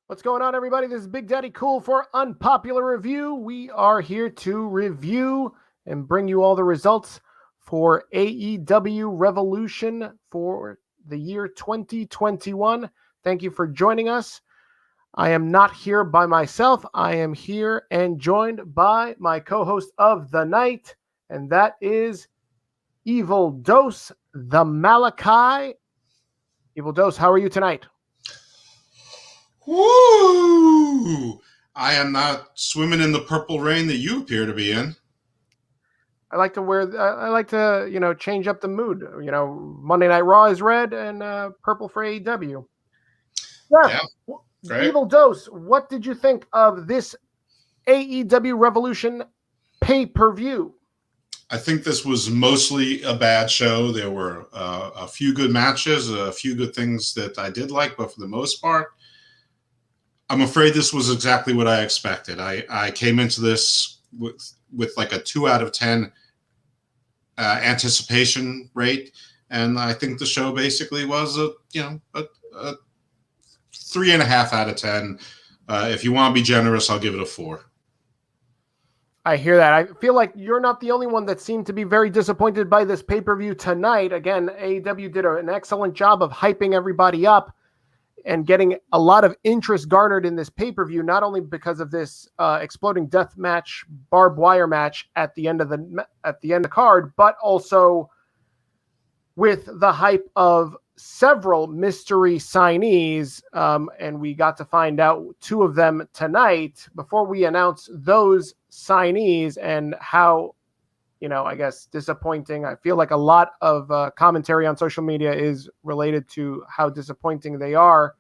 What's going on, everybody? This is Big Daddy Cool for Unpopular Review. We are here to review and bring you all the results for AEW Revolution for the year 2021. Thank you for joining us. I am not here by myself. I am here and joined by my co-host of the night, and that is Evil Dose, the Malachi. Evil Dose, how are you tonight? Woo! I am not swimming in the purple rain that you appear to be in. I like to change up the mood. Monday Night Raw is red and purple for AEW. Yeah, great. Evil Dose, what did you think of this AEW Revolution pay-per-view? I think this was mostly a bad show. There were a few good matches, a few good things that I did like, but for the most part, I'm afraid this was exactly what I expected. I came into this with like a 2 out of 10 anticipation rate, and I think the show basically was a 3.5 out of 10. If you want to be generous, I'll give it a 4. I hear that. I feel like you're not the only one that seemed to be very disappointed by this pay-per-view tonight. Again, AEW did an excellent job of hyping everybody up and getting a lot of interest garnered in this pay-per-view, not only because of this exploding death match, barbed wire match at the end of the card, but also with the hype of several mystery signees, and we got to find out 2 of them tonight. Before we announce those signees and how, I guess disappointing, I feel like a lot of commentary on social media is related to how disappointing they are.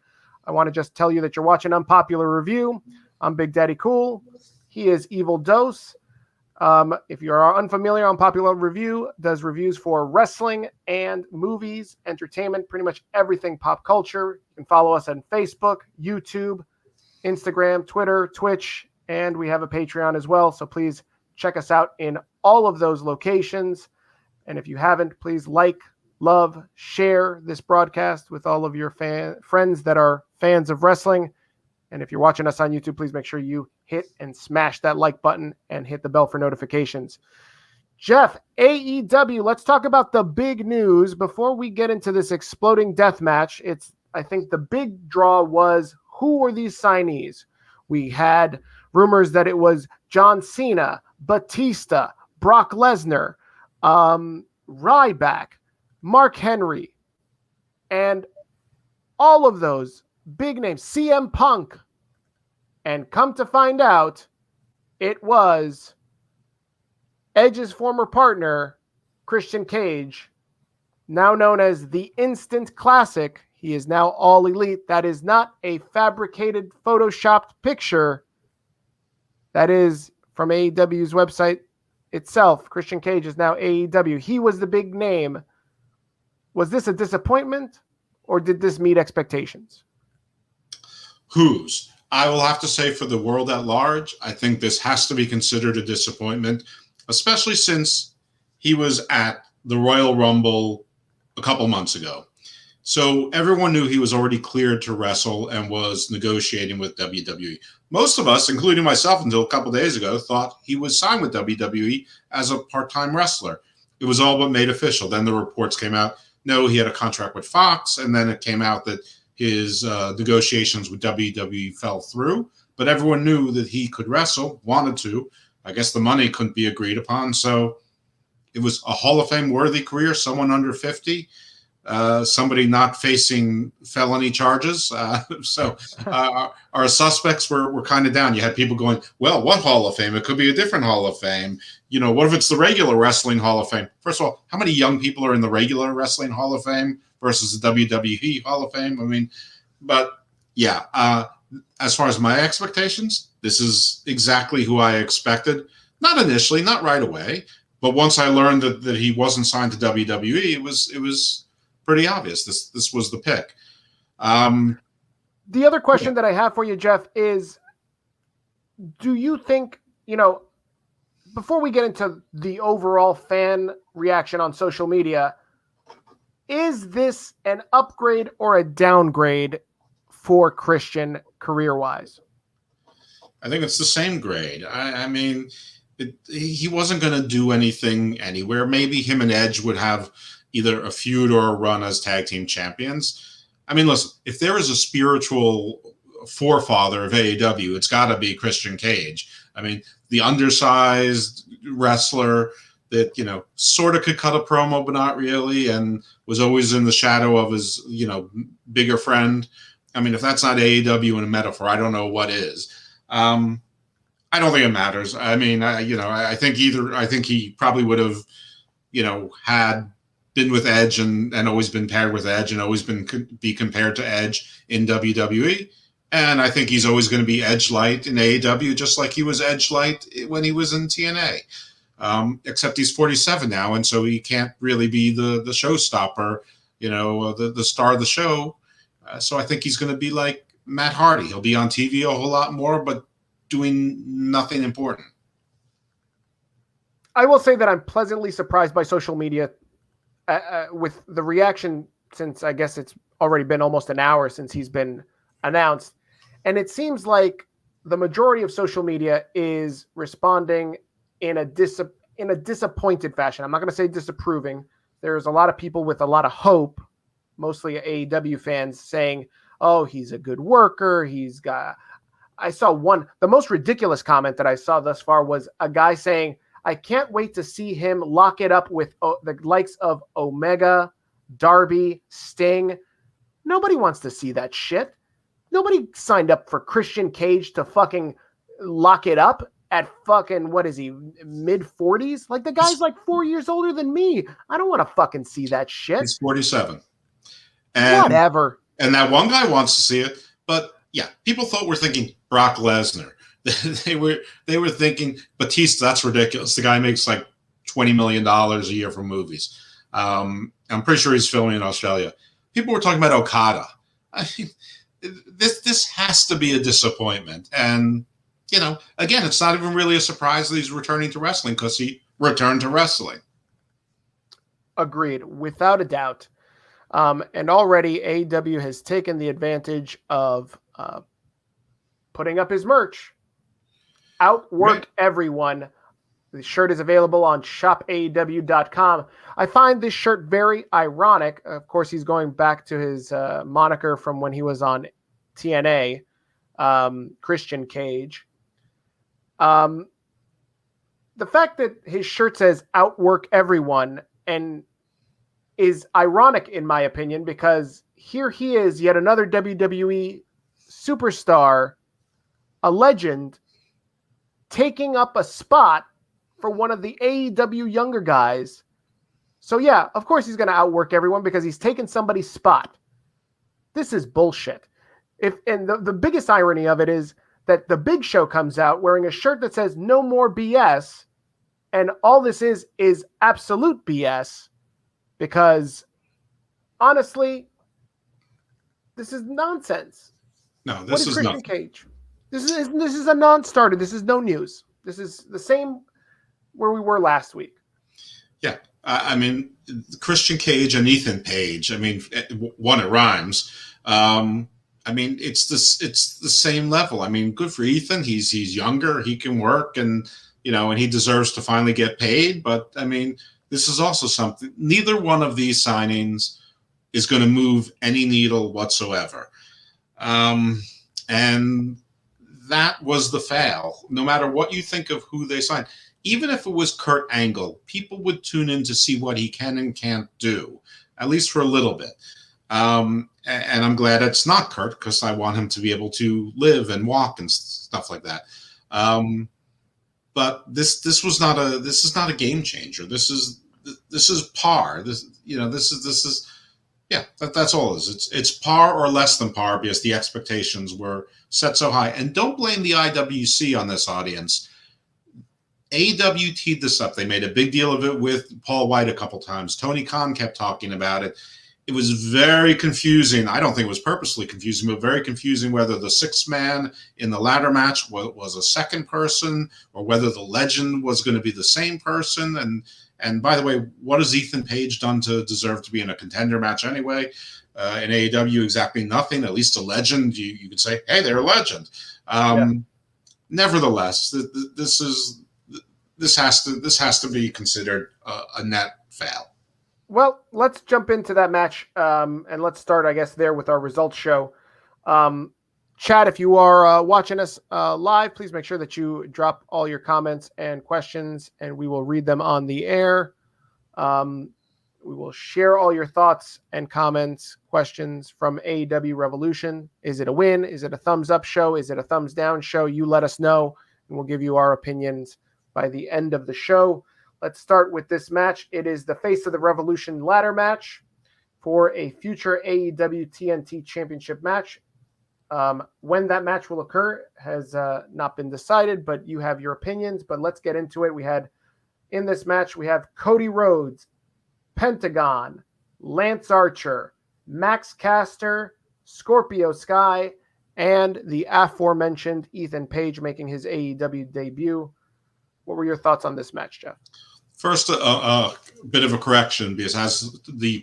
I want to just tell you that you're watching Unpopular Review. I'm Big Daddy Cool. He is Evil Dose. If you are unfamiliar, Unpopular Review does reviews for wrestling and movies, entertainment, pretty much everything pop culture. You can follow us on Facebook, YouTube, Instagram, Twitter, Twitch, and we have a Patreon as well. So please check us out in all of those locations. And if you haven't, please like, love, share this broadcast with all of your friends that are fans of wrestling. And if you're watching us on YouTube, please make sure you hit and smash that like button and hit the bell for notifications. Jeff, AEW, let's talk about the big news. Before we get into this exploding death match, I think the big draw was, who were these signees? We had rumors that it was John Cena, Batista, Brock Lesnar, Ryback, Mark Henry, and all of those big names, CM Punk. And come to find out, it was Edge's former partner, Christian Cage, now known as the Instant Classic. He is now All Elite. That is not a fabricated, photoshopped picture. That is from AEW's website itself. Christian Cage is now AEW. He was the big name. Was this a disappointment, or did this meet expectations? Whose? I will have to say, for the world at large, I think this has to be considered a disappointment, especially since he was at the Royal Rumble a couple months ago. So everyone knew he was already cleared to wrestle and was negotiating with WWE. Most of us, including myself until a couple days ago, thought he was signed with WWE as a part-time wrestler. It was all but made official. Then the reports came out, no, he had a contract with Fox, and then it came out that his negotiations with WWE fell through, but everyone knew that he could wrestle, wanted to. I guess the money couldn't be agreed upon, so it was a Hall of Fame worthy career, someone under 50, somebody not facing felony charges. So our suspects were kind of down. You had people going, well, what Hall of Fame? It could be a different Hall of Fame. What if it's the regular Wrestling Hall of Fame? First of all, how many young people are in the regular Wrestling Hall of Fame versus the WWE Hall of Fame? I mean, but yeah, as far as my expectations, this is exactly who I expected. Not initially, not right away, but once I learned that he wasn't signed to WWE, it was pretty obvious. This was the pick. The other question that I have for you, Jeff, is, do you think, before we get into the overall fan reaction on social media, is this an upgrade or a downgrade for Christian career-wise? I think it's the same grade. I mean, he wasn't going to do anything anywhere. Maybe him and Edge would have either a feud or a run as tag team champions. I mean, listen, if there is a spiritual forefather of AEW, it's got to be Christian Cage. I mean, the undersized wrestler that, you know, sort of could cut a promo, but not really, and was always in the shadow of his, you know, bigger friend. I mean, if that's not AEW in a metaphor, I don't know what is. I don't think it matters. I mean, I think he probably would have, you know, had been with Edge and always been paired with Edge and always be compared to Edge in WWE. And I think he's always going to be Edge light in AEW, just like he was Edge light when he was in TNA. Except he's 47 now, and so he can't really be the showstopper, you know, the star of the show. So I think he's going to be like Matt Hardy. He'll be on TV a whole lot more, but doing nothing important. I will say that I'm pleasantly surprised by social media with the reaction, since I guess it's already been almost an hour since he's been announced. And it seems like the majority of social media is responding in a disappointed fashion. I'm not going to say disapproving. There's a lot of people with a lot of hope, mostly AEW fans, saying, oh, he's a good worker. I saw the most ridiculous comment that I saw thus far was a guy saying, I can't wait to see him lock it up with the likes of Omega, Darby, Sting. Nobody wants to see that shit. Nobody signed up for Christian Cage to fucking lock it up at fucking, what is he, mid-40s? Like, the guy's like 4 years older than me. I don't want to fucking see that shit. He's 47. Whatever. And that one guy wants to see it, but yeah, people we're thinking Brock Lesnar. they were thinking Batista. That's ridiculous. The guy makes like $20 million a year from movies. I'm pretty sure he's filming in Australia. People were talking about Okada. I mean, this has to be a disappointment. And, you know, again, it's not even really a surprise that he's returning to wrestling, because he returned to wrestling. Agreed, without a doubt. And already AEW has taken the advantage of putting up his merch. Outwork everyone. The shirt is available on shopaew.com. I find this shirt very ironic. Of course, he's going back to his moniker from when he was on TNA, Christian Cage. The fact that his shirt says outwork everyone and is ironic, in my opinion, because here he is, yet another WWE superstar, a legend, taking up a spot for one of the AEW younger guys. So yeah, of course he's going to outwork everyone because he's taken somebody's spot. This is bullshit. And the biggest irony of it is that the Big Show comes out wearing a shirt that says no more BS, and all this is absolute BS, because honestly, this is nonsense. No, this is Christian Cage. This is a non-starter. This is no news. This is the same where we were last week. Yeah, I mean, Christian Cage and Ethan Page. I mean, one, it rhymes. I mean, it's the same level. I mean, good for Ethan. He's younger. He can work, and you know, and he deserves to finally get paid. But I mean, this is also something. Neither one of these signings is going to move any needle whatsoever. And that was the fail. No matter what you think of who they signed, even if it was Kurt Angle, people would tune in to see what he can and can't do, at least for a little bit. And I'm glad it's not Kurt, because I want him to be able to live and walk and stuff like that. But this is not a game changer. This is par. That's all it is. It's par or less than par, because the expectations were set so high. And don't blame the IWC on this, audience. AEW teed this up. They made a big deal of it with Paul White a couple times. Tony Khan kept talking about it. It was very confusing. I don't think it was purposely confusing, but very confusing whether the sixth man in the ladder match was a second person or whether the legend was going to be the same person. And And by the way, what has Ethan Page done to deserve to be in a contender match anyway? In AEW, exactly nothing. At least a legend. You could say, hey, they're a legend. Nevertheless, this has to be considered a net fail. Well, let's jump into that match, and let's start, I guess, there with our results show. Chad, if you are watching us live, please make sure that you drop all your comments and questions, and we will read them on the air. We will share all your thoughts and comments, questions from AEW Revolution. Is it a win? Is it a thumbs up show? Is it a thumbs down show? You let us know, and we'll give you our opinions by the end of the show. Let's start with this match. It is the Face of the Revolution ladder match for a future AEW TNT Championship match. When that match will occur has not been decided, but you have your opinions. But let's get into it. In this match, we have Cody Rhodes, Pentagon, Lance Archer, Max Caster, Scorpio Sky, and the aforementioned Ethan Page making his AEW debut. What were your thoughts on this match, Jeff? First, a bit of a correction, because as the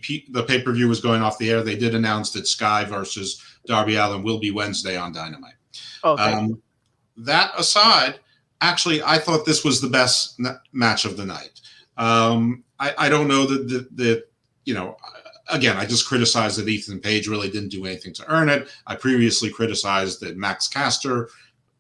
pay-per-view was going off the air, they did announce that Sky versus Darby Allin will be Wednesday on Dynamite. Okay. That aside, actually, I thought this was the best match of the night. I don't know that again, I just criticized that Ethan Page really didn't do anything to earn it. I previously criticized that Max Caster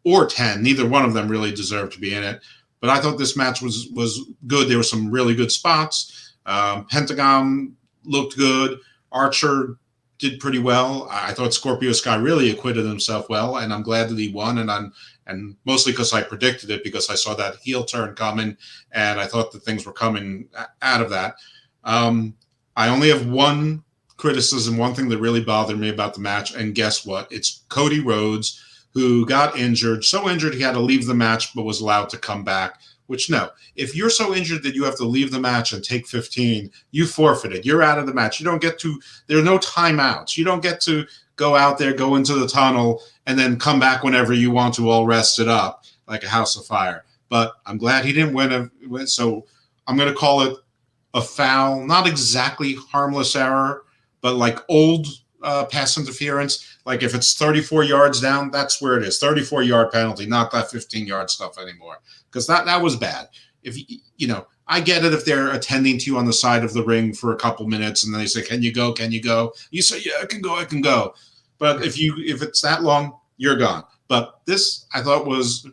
or 10, neither one of them really deserved to be in it. But I thought this match was good. There were some really good spots. Pentagon looked good. Archer did pretty well. I thought Scorpio Sky really acquitted himself well, and I'm glad that he won. And mostly because I predicted it, because I saw that heel turn coming, and I thought that things were coming out of that. I only have one criticism, one thing that really bothered me about the match, and guess what? It's Cody Rhodes, who got injured, so injured he had to leave the match but was allowed to come back, which no. If you're so injured that you have to leave the match and take 15, you forfeited. You're out of the match. You don't get to – there are no timeouts. You don't get to go out there, go into the tunnel, and then come back whenever you want to all rested up like a house of fire. But I'm glad he didn't win. So I'm going to call it a foul, not exactly harmless error, but like old pass interference. Like if it's 34 yards down, that's where it is. 34-yard penalty, not that 15-yard stuff anymore. Because that was bad. If I get it if they're attending to you on the side of the ring for a couple minutes and then they say, "Can you go? Can you go?" You say, "Yeah, I can go." But if it's that long, you're gone. But this I thought was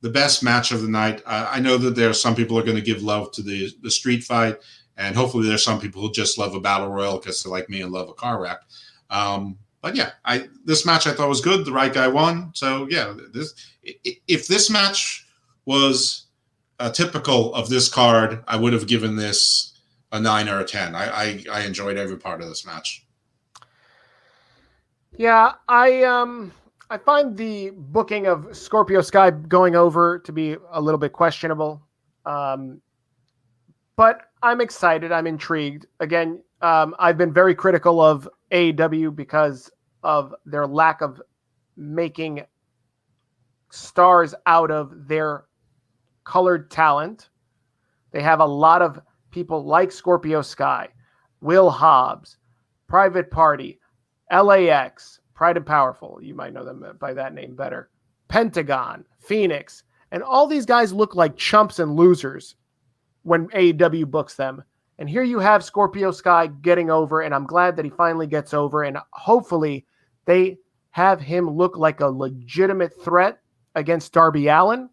the best match of the night. I know that there are some people who are going to give love to the street fight, and hopefully there's some people who just love a battle royal because they're like me and love a car wreck. But yeah, this match I thought was good. The right guy won. So yeah, if this match was typical of this card, I would have given this a 9 or a 10. I enjoyed every part of this match. Yeah, I find the booking of Scorpio Sky going over to be a little bit questionable. But I'm excited. I'm intrigued. Again, I've been very critical of AEW because of their lack of making stars out of their colored talent. They have a lot of people like Scorpio Sky, Will Hobbs, Private Party, LAX, Pride and Powerful. You might know them by that name better. Pentagon, Phoenix, and all these guys look like chumps and losers when AEW books them. And here you have Scorpio Sky getting over, and I'm glad that he finally gets over, and hopefully they have him look like a legitimate threat against Darby Allin.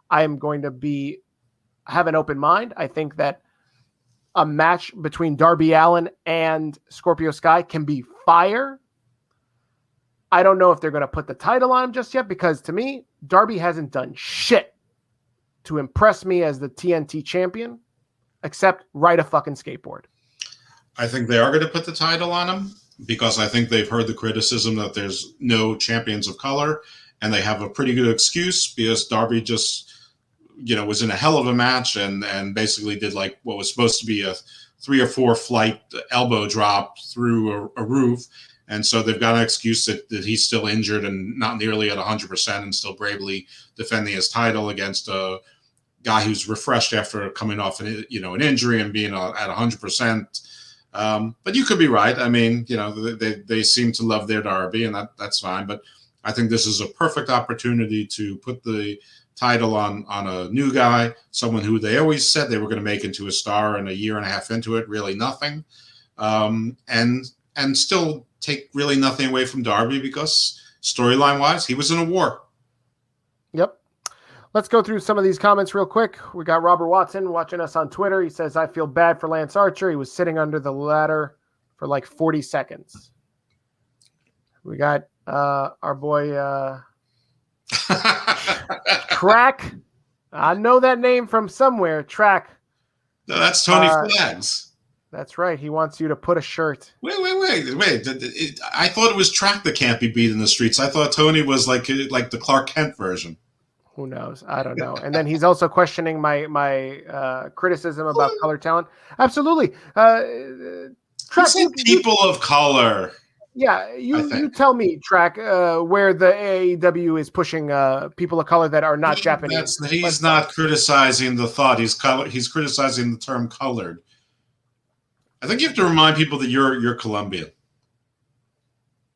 I am going to have an open mind. I think that a match between Darby Allin and Scorpio Sky can be fire. I don't know if they're going to put the title on him just yet, because to me, Darby hasn't done shit to impress me as the TNT champion, except ride a fucking skateboard. I think they are going to put the title on him because I think they've heard the criticism that there's no champions of color, and they have a pretty good excuse because Darby just, was in a hell of a match and basically did like what was supposed to be a 3 or 4 flight elbow drop through a roof. And so they've got an excuse that he's still injured and not nearly at 100% and still bravely defending his title against guy who's refreshed after coming off an injury and being at 100%. But you could be right. I mean, they seem to love their Darby, and that's fine. But I think this is a perfect opportunity to put the title on a new guy, someone who they always said they were going to make into a star, and a year and a half into it, really nothing. And still take really nothing away from Darby, because storyline wise, he was in a war. Yep. Let's go through some of these comments real quick. We got Robert Watson watching us on Twitter. He says, I feel bad for Lance Archer. He was sitting under the ladder for like 40 seconds. We got our boy Track. I know that name from somewhere. Track. No, that's Tony Flags. That's right. He wants you to put a shirt. Wait. I thought it was Track that can't be beat in the streets. I thought Tony was like the Clark Kent version. Who knows? I don't know. And then he's also questioning my criticism about color talent. Absolutely. Track, people of color. Yeah, you tell me, Track, where the AEW is pushing people of color that are not Japanese. He's not criticizing the thought. He's criticizing the term colored. I think you have to remind people that you're Colombian.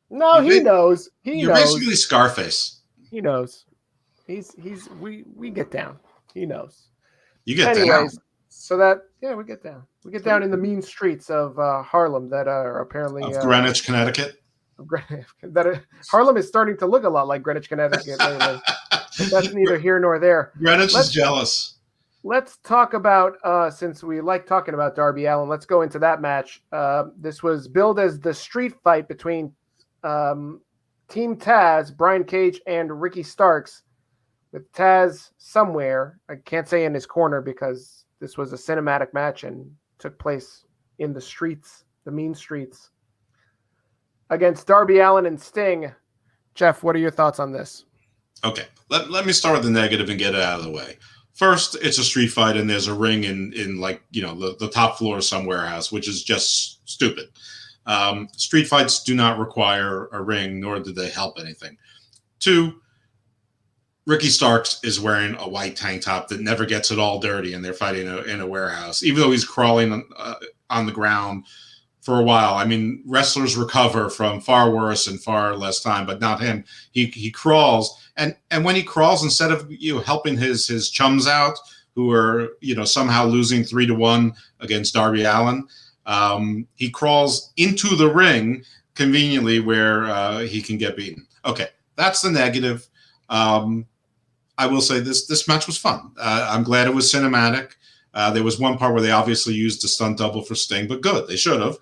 No, he knows. You're basically Scarface. He knows. We get down. He knows. You get down. So we get down. We get down in the mean streets of Harlem that are apparently of Greenwich, Connecticut. Harlem is starting to look a lot like Greenwich, Connecticut. That's neither here nor there. Greenwich is jealous. Let's talk about, since we like talking about Darby Allin, let's go into that match. This was billed as the street fight between Team Taz, Brian Cage, and Ricky Starks, with Taz somewhere. I can't say in his corner because this was a cinematic match and took place in the streets, the mean streets, against Darby Allin and Sting. Jeff, what are your thoughts on this? Okay, let me start with the negative and get it out of the way. First, it's a street fight, and there's a ring in like, the top floor of some warehouse, which is just stupid. Street fights do not require a ring, nor do they help anything. Two, Ricky Starks is wearing a white tank top that never gets it all dirty, and they're fighting in a warehouse, even though he's crawling on the ground for a while. I mean, wrestlers recover from far worse in far less time, but not him. He crawls. And when he crawls, instead of helping his chums out, who are somehow losing 3-1 against Darby Allin, he crawls into the ring conveniently where he can get beaten. Okay, that's the negative. I will say this match was fun. I'm glad it was cinematic. There was one part where they obviously used a stunt double for Sting, but good, they should have.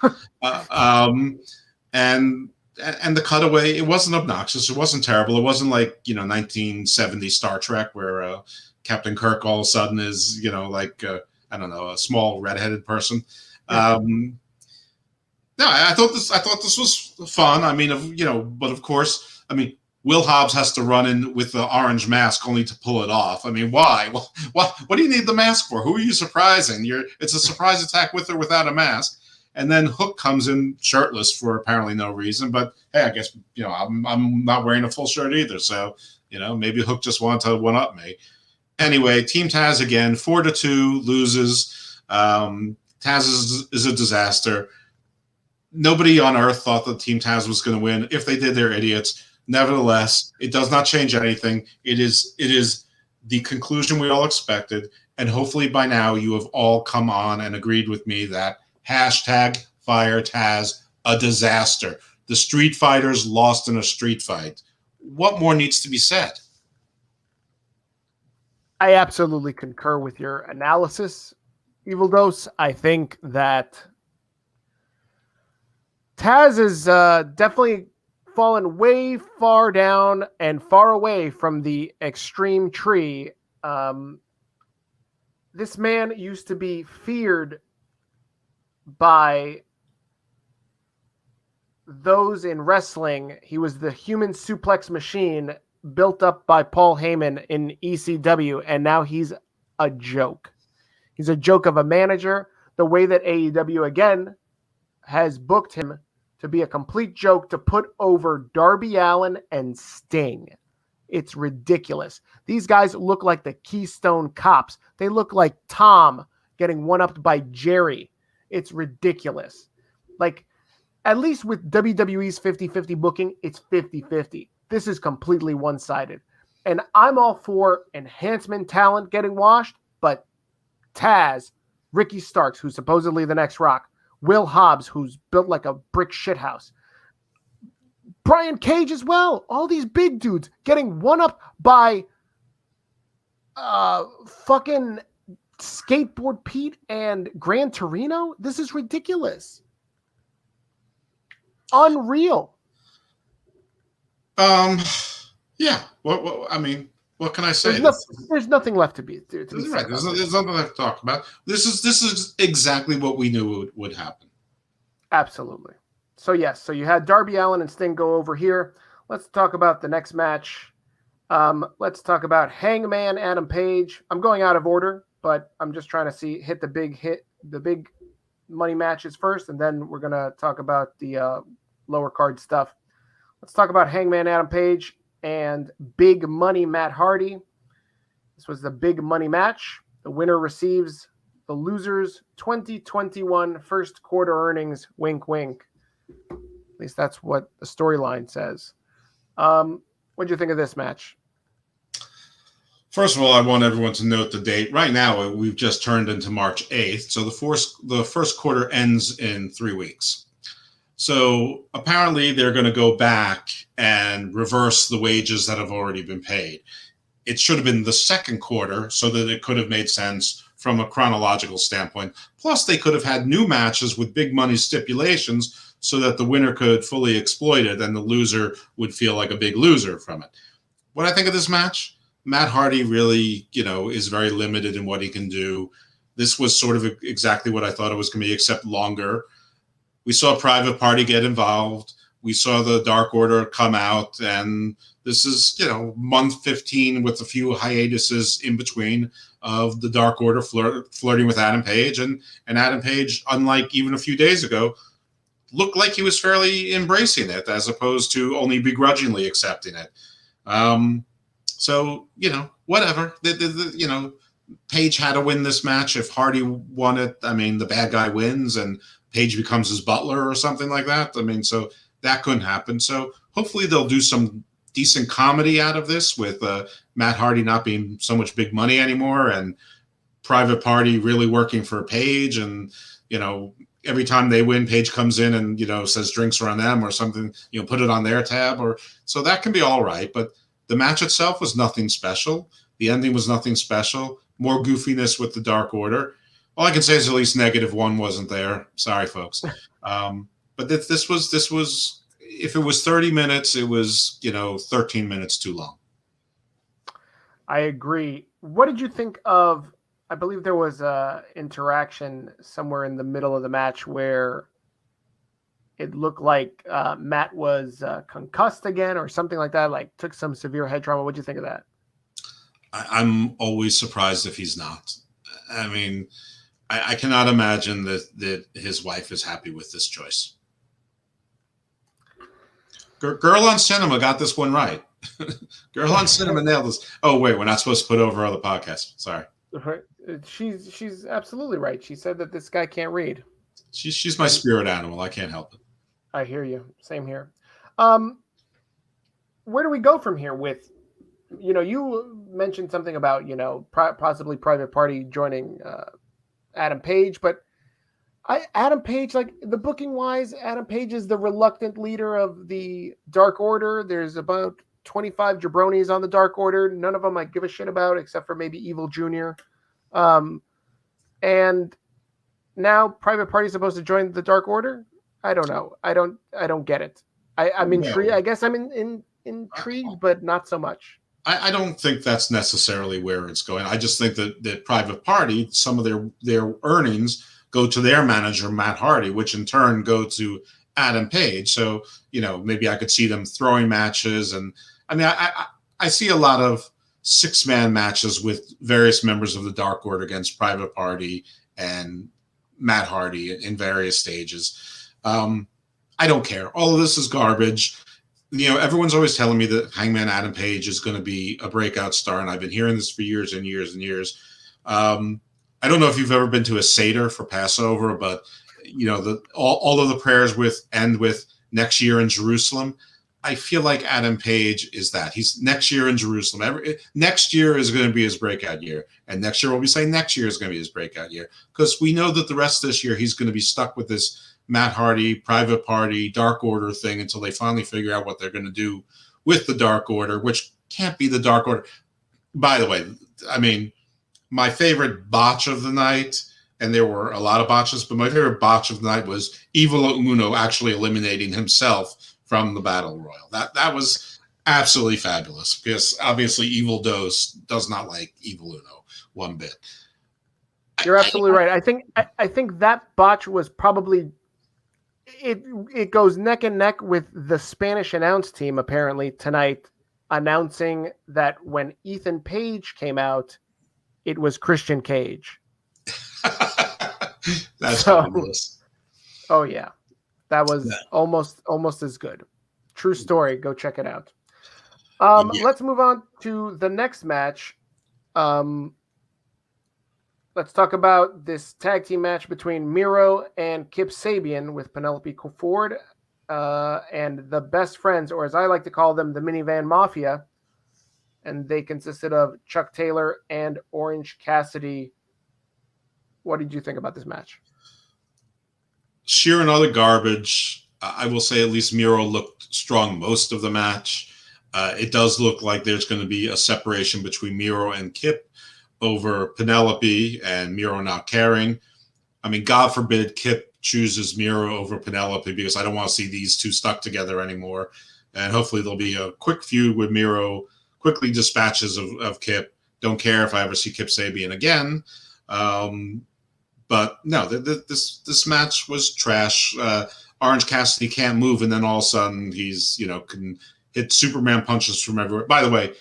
And the cutaway, it wasn't obnoxious. It wasn't terrible. It wasn't like 1970 Star Trek where Captain Kirk all of a sudden is I don't know, a small redheaded person. No, I thought this was fun. I mean, but of course, I mean, Will Hobbs has to run in with the orange mask only to pull it off. I mean, why? What do you need the mask for? Who are you surprising? It's a surprise attack with or without a mask. And then Hook comes in shirtless for apparently no reason. But hey, I guess I'm not wearing a full shirt either. So maybe Hook just wanted to one up me. Anyway, Team Taz again, 4-2 loses. Taz is a disaster. Nobody on earth thought that Team Taz was going to win. If they did, they're idiots. Nevertheless, it does not change anything. It is the conclusion we all expected, and hopefully by now you have all come on and agreed with me that #Fire Taz, a disaster. The Street Fighters lost in a street fight. What more needs to be said? I absolutely concur with your analysis, Evil Dose. I think that Taz is definitely fallen way far down and far away from the extreme tree. This man used to be feared by those in wrestling. He was the human suplex machine built up by Paul Heyman in ECW, and now he's a joke. He's a joke of a manager. The way that AEW again has booked him to be a complete joke to put over Darby Allin and Sting. It's ridiculous. These guys look like the Keystone Cops. They look like Tom getting one-upped by Jerry. It's ridiculous. Like, at least with WWE's 50-50 booking, it's 50-50. This is completely one-sided. And I'm all for enhancement talent getting washed, but Taz, Ricky Starks, who's supposedly the next Rock, Will Hobbs, who's built like a brick shithouse, Brian Cage as well. All these big dudes getting one-up by fucking Skateboard Pete and Gran Torino. This is ridiculous. Unreal. Yeah. I mean, what can I say? There's nothing left to be. Right. There's nothing left to talk about. This is exactly what we knew would happen. Absolutely. So yes, so you had Darby Allin and Sting go over here. Let's talk about the next match. Let's talk about Hangman Adam Page. I'm going out of order, but I'm just trying to hit the big money matches first, and then we're gonna talk about the lower card stuff. Let's talk about Hangman Adam Page and Big Money Matt Hardy. This was the big money match. The winner receives the loser's 2021 first quarter earnings. Wink, wink. At least that's what the storyline says. What do you think of this match? First of all, I want everyone to note the date. Right now, we've just turned into March 8th, so the first quarter ends in 3 weeks. So apparently they're going to go back and reverse the wages that have already been paid. It should have been the second quarter so that it could have made sense from a chronological standpoint. Plus, they could have had new matches with big money stipulations so that the winner could fully exploit it and the loser would feel like a big loser from it. What I think of this match, Matt Hardy really, is very limited in what he can do. This was sort of exactly what I thought it was going to be, except longer. We saw Private Party get involved. We saw the Dark Order come out, and this is, month 15 with a few hiatuses in between of the Dark Order flirting with Adam Page. And Adam Page, unlike even a few days ago, looked like he was fairly embracing it as opposed to only begrudgingly accepting it. So, whatever. Page had to win this match. If Hardy won it, the bad guy wins and Page becomes his butler or something like that. So that couldn't happen. So hopefully they'll do some decent comedy out of this with Matt Hardy not being so much big money anymore and Private Party really working for Page. And, every time they win, Page comes in and, says drinks are on them or something, put it on their tab. So that can be all right. But the match itself was nothing special. The ending was nothing special. More goofiness with the Dark Order. All I can say is at least -1 wasn't there. Sorry, folks. But this was, if it was 30 minutes, it was, 13 minutes too long. I agree. What did you think of, I believe there was a interaction somewhere in the middle of the match where it looked like Matt was concussed again or something like that, like took some severe head trauma. What do you think of that? I'm always surprised if he's not. I cannot imagine that his wife is happy with this choice. Girl on Cinema got this one right. Girl on Cinema nailed this. Oh, wait, we're not supposed to put over other podcasts. Sorry. She's absolutely right. She said that this guy can't read. She's my spirit animal. I can't help it. I hear you. Same here. Where do we go from here with, you mentioned something about, possibly Private Party joining Adam Page, but Adam Page, like the booking wise, Adam Page is the reluctant leader of the Dark Order. There's about 25 jabronis on the Dark Order. None of them I give a shit about except for maybe Evil Jr. And now Private Party is supposed to join the Dark Order. I don't know. I don't get it. I'm intrigued. I guess I'm intrigued, but not so much. I don't think that's necessarily where it's going. I just think that Private Party, some of their earnings go to their manager, Matt Hardy, which in turn go to Adam Page. So, maybe I could see them throwing matches. And I see a lot of 6-man matches with various members of the Dark Order against Private Party and Matt Hardy in various stages. I don't care. All of this is garbage. everyone's always telling me that Hangman Adam Page is going to be a breakout star, and I've been hearing this for years and years and years. I don't know if you've ever been to a Seder for Passover, but all of the prayers end with next year in Jerusalem. I feel like Adam Page is that. He's next year in Jerusalem. Next year is going to be his breakout year. And next year we'll be saying next year is going to be his breakout year. Because we know that the rest of this year he's going to be stuck with this Matt Hardy, Private Party, Dark Order thing until they finally figure out what they're going to do with the Dark Order, which can't be the Dark Order. By the way, I mean, my favorite botch of the night, and there were a lot of botches, but my favorite botch of the night was Evil Uno actually eliminating himself from the Battle Royal. That was absolutely fabulous, because obviously Evil does not like Evil Uno one bit. You're absolutely right. I think that botch was probably it goes neck and neck with the Spanish announce team apparently tonight announcing that when Ethan Page came out, it was Christian Cage. That's fabulous. Oh yeah. That was almost as good. True story. Go check it out. Let's move on to the next match. Let's talk about this tag team match between Miro and Kip Sabian with Penelope Ford and the Best Friends, or as I like to call them, the Minivan Mafia. And they consisted of Chuck Taylor and Orange Cassidy. What did you think about this match? Sheer and other garbage. I will say at least Miro looked strong most of the match. It does look like there's going to be a separation between Miro and Kip over Penelope, and Miro not caring. I mean, God forbid Kip chooses Miro over Penelope, because I don't want to see these two stuck together anymore. And hopefully there'll be a quick feud with Miro, quickly dispatches of Kip. Don't care if I ever see Kip Sabian again. But no, this match was trash. Orange Cassidy can't move, and then all of a sudden he's, can hit Superman punches from everywhere. By the way,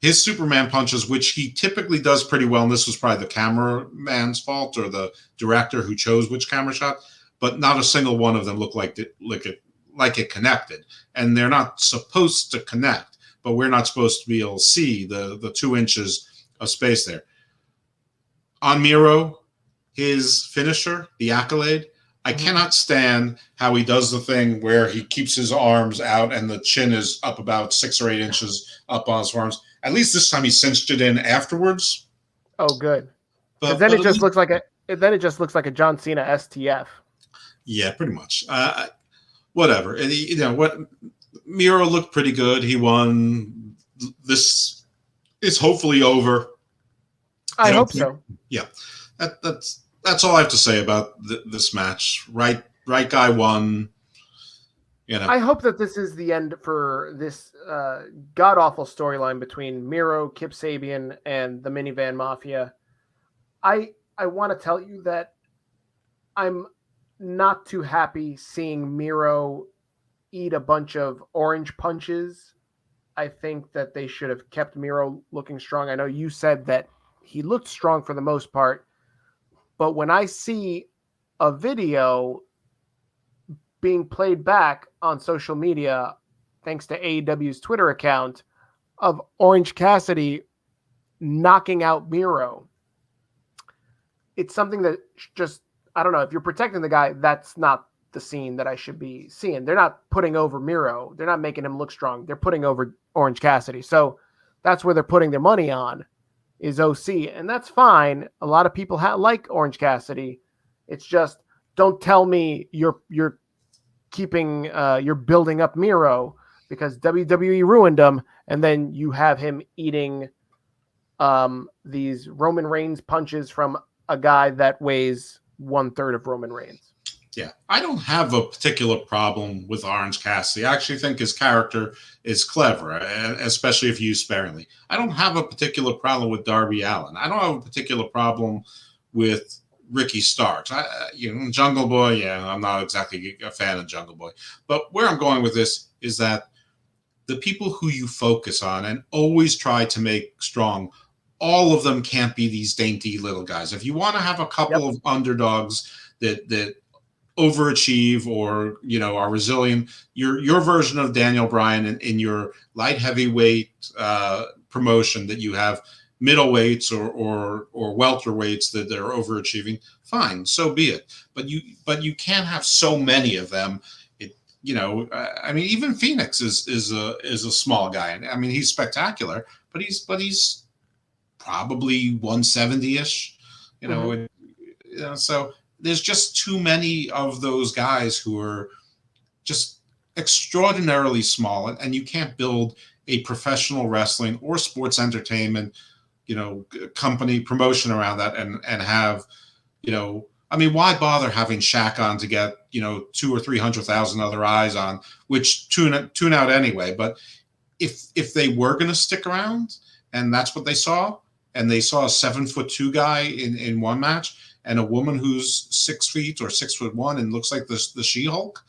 his Superman punches, which he typically does pretty well, and this was probably the cameraman's fault or the director who chose which camera shot, but not a single one of them looked like it connected. And they're not supposed to connect, but we're not supposed to be able to see the 2 inches of space there. On Miro, his finisher, the Accolade, I cannot stand how he does the thing where he keeps his arms out and the chin is up about 6 or 8 inches up on his forearms. At least this time he cinched it in afterwards. Oh, good. But then it just looks like a John Cena STF. Yeah, pretty much. Whatever. And, Miro looked pretty good. He won. This is hopefully over. I hope so. Yeah. That's all I have to say about this match. Right guy won. I hope that this is the end for this god-awful storyline between Miro, Kip Sabian, and the Minivan Mafia. I want to tell you that I'm not too happy seeing Miro eat a bunch of orange punches. I think that they should have kept Miro looking strong. I know you said that he looked strong for the most part, but when I see a video being played back on social media, thanks to AEW's Twitter account, of Orange Cassidy knocking out Miro, it's something that just, I don't know, if you're protecting the guy, that's not the scene that I should be seeing. They're not putting over Miro. They're not making him look strong. They're putting over Orange Cassidy. So that's where they're putting their money on, is OC. And that's fine. A lot of people like Orange Cassidy. It's just, don't tell me you're keeping, you're building up Miro, because WWE ruined him. And then you have him eating these Roman Reigns punches from a guy that weighs 1/3 of Roman Reigns. Yeah, I don't have a particular problem with Orange Cassidy. I actually think his character is clever, especially if used sparingly. I don't have a particular problem with Darby Allin. I don't have a particular problem with Ricky Starks. Jungle Boy, yeah, I'm not exactly a fan of Jungle Boy. But where I'm going with this is that the people who you focus on and always try to make strong, all of them can't be these dainty little guys. If you want to have a couple of underdogs that overachieve or are resilient. Your version of Daniel Bryan in your light heavyweight promotion that you have middleweights or welterweights that are overachieving. Fine, so be it. But you can't have so many of them. I mean, even Phoenix is a small guy. I mean, he's spectacular, but he's probably 170-ish. So there's just too many of those guys who are just extraordinarily small, and you can't build a professional wrestling or sports entertainment, company promotion around that and have, I mean, why bother having Shaq on to get, 200,000 or 300,000 other eyes on, which tune out anyway. But if they were going to stick around, and that's what they saw, and they saw a 7'2" guy in one match, and a woman who's 6 feet or 6'1" and looks like the She-Hulk,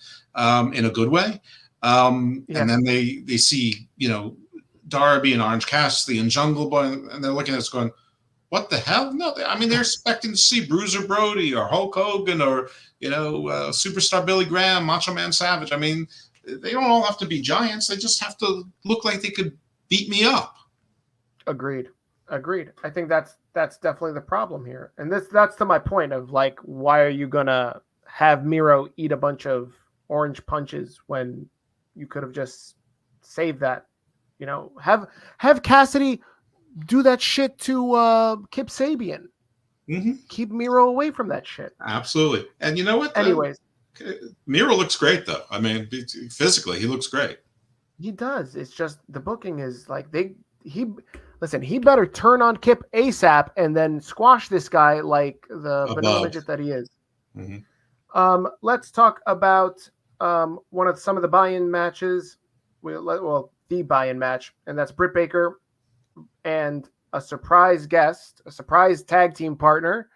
in a good way. And then they see, Darby and Orange Cassidy and Jungle Boy, and they're looking at us going, what the hell? No, I mean, they're expecting to see Bruiser Brody or Hulk Hogan or, Superstar Billy Graham, Macho Man Savage. I mean, they don't all have to be giants. They just have to look like they could beat me up. Agreed. I think that's definitely the problem here. And that's to my point of like, why are you going to have Miro eat a bunch of orange punches when you could have just saved that? Have Cassidy do that shit to Kip Sabian. Mm-hmm. Keep Miro away from that shit. Absolutely. And you know what? Anyways, Miro looks great, though. I mean, physically, he looks great. He does. It's just the booking is like he better turn on Kip ASAP and then squash this guy like the banana midget that he is. Mm-hmm. Let's talk about some of the buy-in matches. The buy-in match, and that's Brit Baker and a surprise guest, a surprise tag team partner.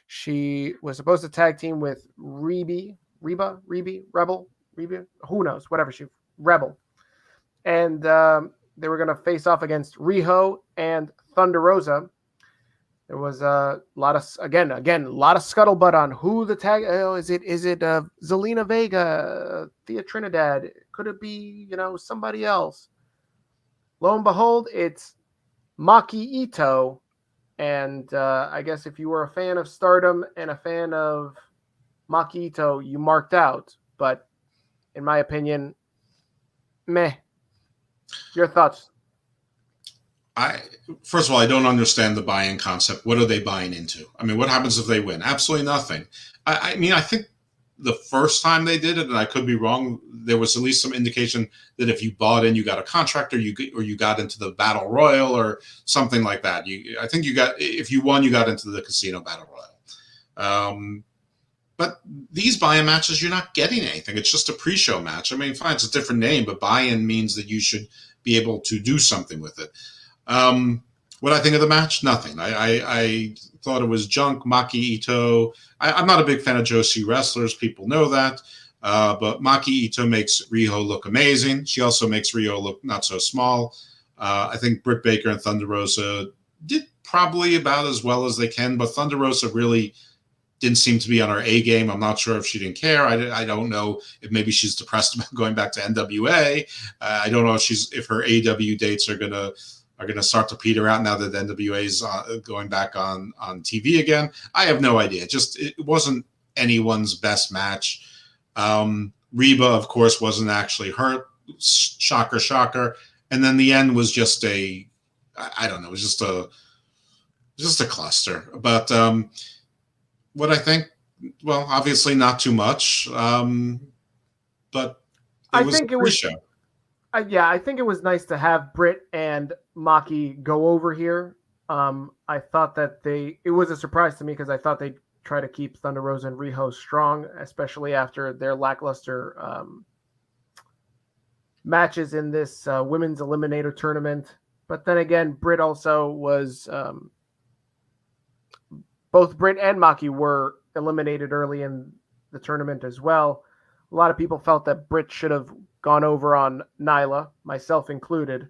She was supposed to tag team with Rebel, who knows, whatever Rebel. And they were going to face off against Riho and Thunder Rosa. There was a lot of scuttlebutt on who the tag. Is it Zelina Vega, Thea Trinidad? Could it be somebody else? Lo and behold, it's Maki Ito, and I guess if you were a fan of Stardom and a fan of Maki Ito, you marked out. But in my opinion, meh. Your thoughts? First of all, I don't understand the buy-in concept. What are they buying into? I mean, what happens if they win? Absolutely nothing. I mean, I think the first time they did it, and I could be wrong, there was at least some indication that if you bought in, you got a contract, or you got into the battle royal or something like that. I think if you won, you got into the casino battle royal. But these buy-in matches, you're not getting anything. It's just a pre-show match. I mean, fine, it's a different name, but buy-in means that you should be able to do something with it. What I think of the match? Nothing. I thought it was junk. Maki Ito. I'm not a big fan of Joshi wrestlers. People know that. But Maki Ito makes Riho look amazing. She also makes Riho look not so small. I think Britt Baker and Thunder Rosa did probably about as well as they can, but Thunder Rosa really didn't seem to be on her A game. I'm not sure if she didn't care. I don't know if maybe she's depressed about going back to NWA. I don't know if her AW dates are gonna start to peter out now that the NWA is going back on TV again. I have no idea. It wasn't anyone's best match. Reba, of course, wasn't actually hurt. Shocker. And then the end was just I don't know. It was just a cluster. But what I think, well, obviously not too much. But I think it was a pre-show. I think it was nice to have Britt and Maki go over here. I thought that it was a surprise to me because I thought they'd try to keep Thunder Rosa and Riho strong, especially after their lackluster matches in this women's eliminator tournament. But then again, Britt also was both Britt and Maki were eliminated early in the tournament as well. A lot of people felt that Britt should have gone over on Nyla, myself included.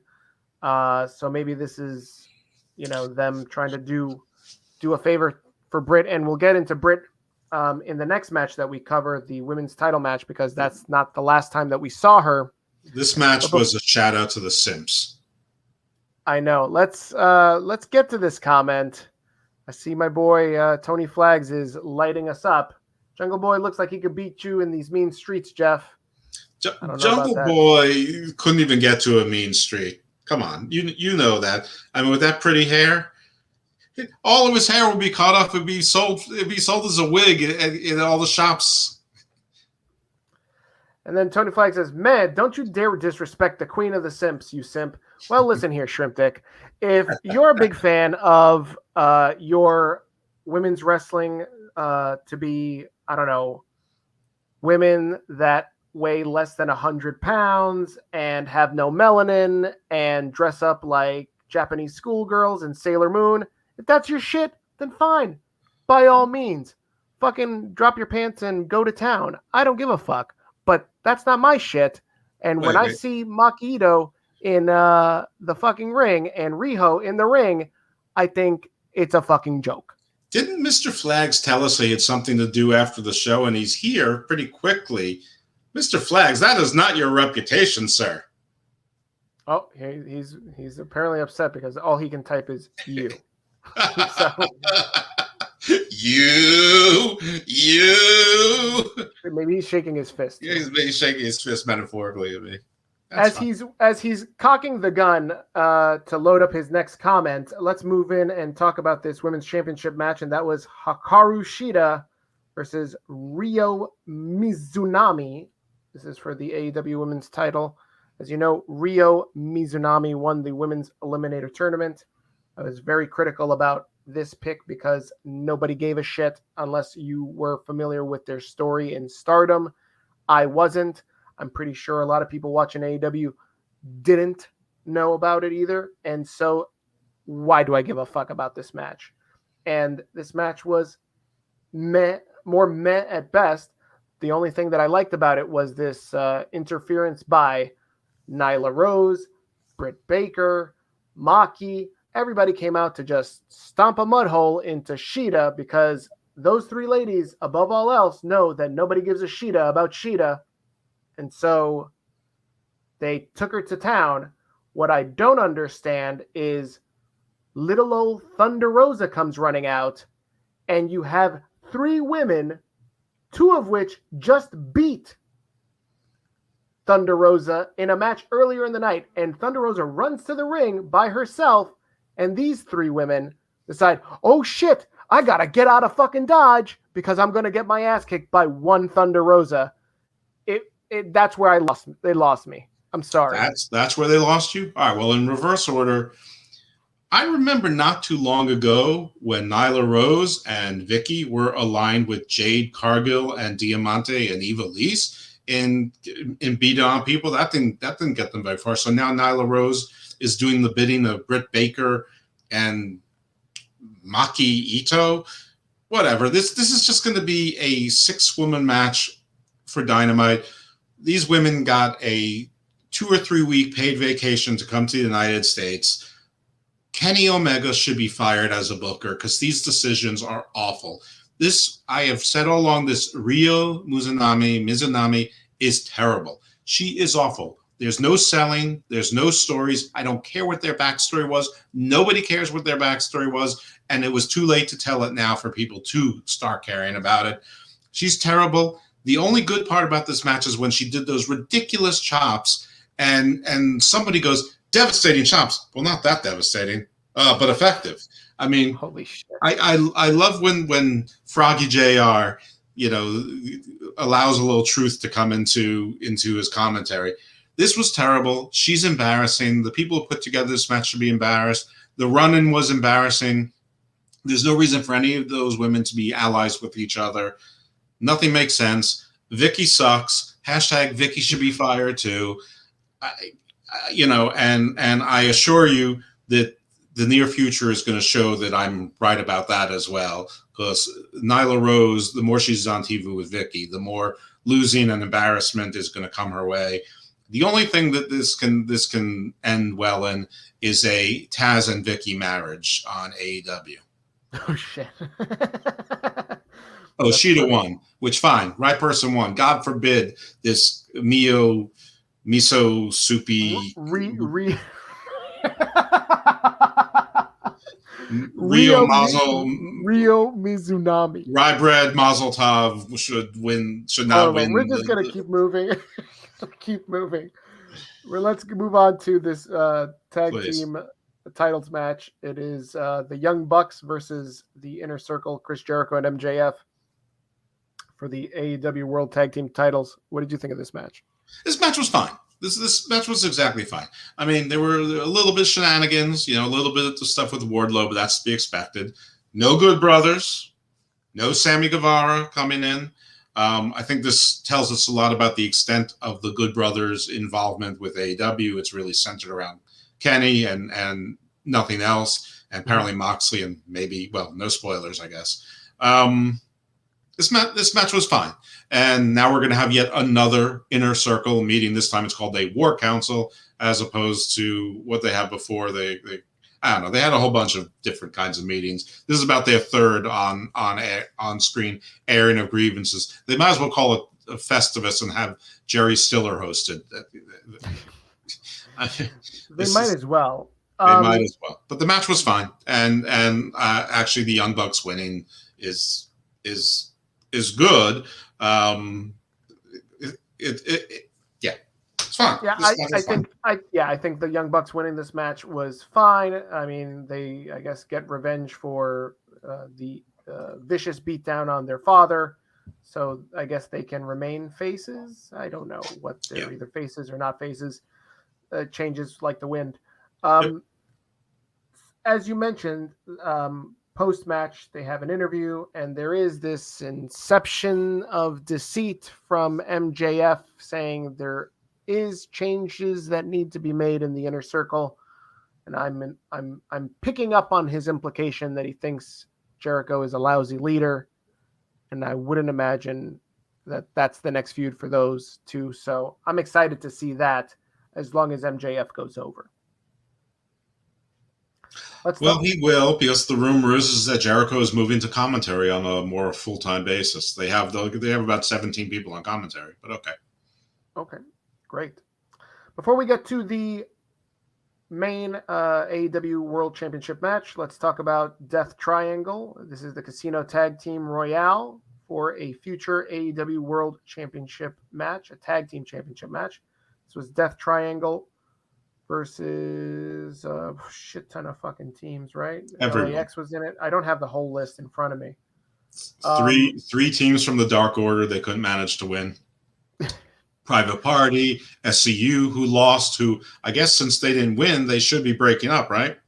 So maybe this is, them trying to do a favor for Britt, and we'll get into Britt in the next match that we cover, the women's title match, because that's not the last time that we saw her. This match was a shout out to the Simps. I know. Let's get to this comment. I see my boy Tony Flags is lighting us up. Jungle Boy looks like he could beat you in these mean streets, Jeff. Jungle Boy couldn't even get to a mean street. Come on, you know that. I mean, with that pretty hair, all of his hair would be cut off and be sold. It'd be sold as a wig in all the shops. And then Tony Flag says, "Man, don't you dare disrespect the queen of the simps, you simp." Well, listen here, Shrimp Dick. If you're a big fan of your women's wrestling to be, I don't know, women that weigh less than 100 pounds and have no melanin and dress up like Japanese schoolgirls and Sailor Moon, if that's your shit, then fine. By all means, fucking drop your pants and go to town. I don't give a fuck. But that's not my shit. And when I see Maki Ito in the fucking ring and Riho in the ring, I think it's a fucking joke. Didn't Mr. Flags tell us he had something to do after the show, and he's here pretty quickly? Mr. Flags, that is not your reputation, sir. Oh, he's apparently upset because all he can type is you. So, you. Maybe he's shaking his fist. Yeah, he's shaking his fist metaphorically at me. As he's cocking the gun to load up his next comment, let's move in and talk about this women's championship match, and that was Hakarushida versus Rio Mizunami. This is for the AEW women's title. As you know, Rio Mizunami won the women's eliminator tournament. I was very critical about this pick because nobody gave a shit unless you were familiar with their story in Stardom. I wasn't. I'm pretty sure a lot of people watching AEW didn't know about it either. And so why do I give a fuck about this match? And this match was more meh at best. The only thing that I liked about it was this interference by Nyla Rose, Brit Baker, Maki. Everybody came out to just stomp a mud hole into Shida because those three ladies, above all else, know that nobody gives a Shida about Shida. And so they took her to town. What I don't understand is little old Thunder Rosa comes running out, and you have three women, two of which just beat Thunder Rosa in a match earlier in the night. And Thunder Rosa runs to the ring by herself, and these three women decide, oh shit, I gotta get out of fucking Dodge because I'm gonna get my ass kicked by one Thunder Rosa. That's where they lost me. I'm sorry. That's where they lost you? All right, well, in reverse order, I remember not too long ago when Nyla Rose and Vicky were aligned with Jade Cargill and Diamante and Eva Lise in beating on people. That didn't get them very far. So now Nyla Rose is doing the bidding of Brit Baker and Maki Ito. Whatever. This is just going to be a 6-woman match for Dynamite. These women got a 2 or 3 week paid vacation to come to the United States. Kenny Omega should be fired as a booker because these decisions are awful. This, I have said all along, this Rio Mizunami is terrible. She is awful. There's no selling. There's no stories. I don't care what their backstory was. Nobody cares what their backstory was. And it was too late to tell it now for people to start caring about it. She's terrible. The only good part about this match is when she did those ridiculous chops and somebody goes, devastating chops. Well, not that devastating, but effective. I mean, holy shit. I love when Froggy JR, allows a little truth to come into his commentary. This was terrible. She's embarrassing. The people who put together this match should be embarrassed. The run-in was embarrassing. There's no reason for any of those women to be allies with each other. Nothing makes sense. Vicky sucks. # Vicky should be fired too. And I assure you that the near future is going to show that I'm right about that as well. Because Nyla Rose, the more she's on TV with Vicky, the more losing and embarrassment is going to come her way. The only thing that this can end well in is a Taz and Vicky marriage on AEW. Oh shit. Oh, Shida won, which fine. Right person won. God forbid this miso soupy Rio Mazel Rio Mizunami. Rye bread Mazel Tov should not win. We're just gonna keep moving. Keep moving. Let's move on to this tag team titles match. It is the Young Bucks versus the Inner Circle, Chris Jericho and MJF for the AEW World Tag Team titles. What did you think of this match? This match was fine. This match was exactly fine. I mean, there were a little bit of shenanigans, a little bit of the stuff with Wardlow, but that's to be expected. No Good Brothers, no Sammy Guevara coming in. I think this tells us a lot about the extent of the Good Brothers' involvement with AEW. It's really centered around Kenny and nothing else, and apparently Moxley and maybe, no spoilers, I guess. This match was fine. And now we're going to have yet another Inner Circle meeting. This time it's called a War Council, as opposed to what they had before. They I don't know. They had a whole bunch of different kinds of meetings. This is about their third on screen airing of grievances. They might as well call it a Festivus and have Jerry Stiller hosted. They might as well. They might as well. But the match was fine, and actually the Young Bucks winning is good. It's fine. Yeah, I think the Young Bucks winning this match was fine. I mean, they, I guess, get revenge for the vicious beatdown on their father. So I guess they can remain faces. I don't know what they're either faces or not faces. Changes like the wind. As you mentioned, post-match, they have an interview, and there is this inception of deceit from MJF saying there is changes that need to be made in the Inner Circle, and I'm picking up on his implication that he thinks Jericho is a lousy leader, and I wouldn't imagine that that's the next feud for those two. So I'm excited to see that as long as MJF goes over. He will, because the rumor is that Jericho is moving to commentary on a more full-time basis. They have about 17 people on commentary, but okay. Okay, great. Before we get to the main AEW World Championship match, let's talk about Death Triangle. This is the Casino Tag Team Royale for a future AEW World Championship match, a tag team championship match. This was Death Triangle versus a shit ton of fucking teams, right? Everyone. LAX was in it. I don't have the whole list in front of me. Three teams from the Dark Order they couldn't manage to win. Private Party, SCU, who lost, who I guess since they didn't win, they should be breaking up, right?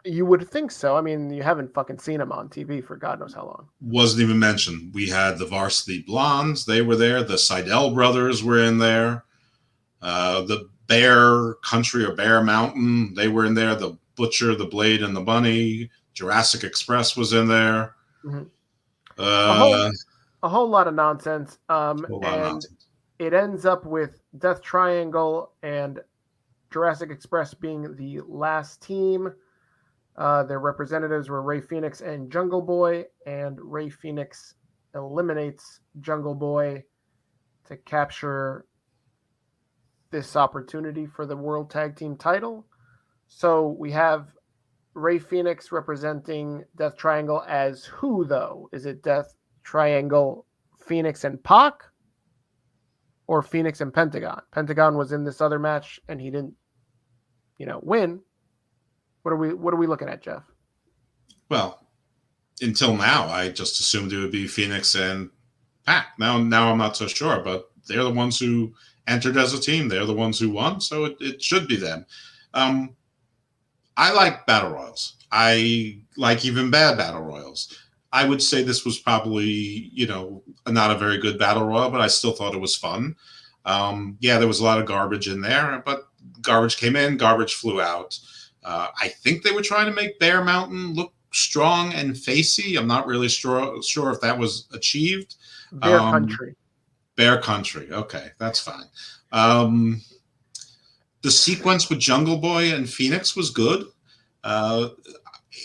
You would think so. I mean, you haven't fucking seen them on TV for God knows how long. Wasn't even mentioned. We had the Varsity Blondes. They were there. The Seidel brothers were in there. The Bear Country or Bear Mountain, they were in there. The Butcher, the Blade, and the Bunny. Jurassic Express was in there. Mm-hmm. A whole lot of nonsense. It ends up with Death Triangle and Jurassic Express being the last team. Their representatives were Ray Phoenix and Jungle Boy, and Ray Phoenix eliminates Jungle Boy to capture this opportunity for the World Tag Team title. So we have Ray Phoenix representing Death Triangle as who, though? Is it Death Triangle, Phoenix and Pac, or Phoenix and Pentagon? Pentagon was in this other match and he didn't, win. What are we looking at, Jeff? Well, until now, I just assumed it would be Phoenix and Pac. Now I'm not so sure, but they're the ones who entered as a team. They're the ones who won, so it should be them. I like battle royals. I like even bad battle royals. I would say this was probably, not a very good battle royal, but I still thought it was fun. There was a lot of garbage in there, but garbage came in, garbage flew out. I think they were trying to make Bear Mountain look strong and facey. I'm not really sure if that was achieved. Bear Country. Bear Country. Okay, that's fine. The sequence with Jungle Boy and Phoenix was good.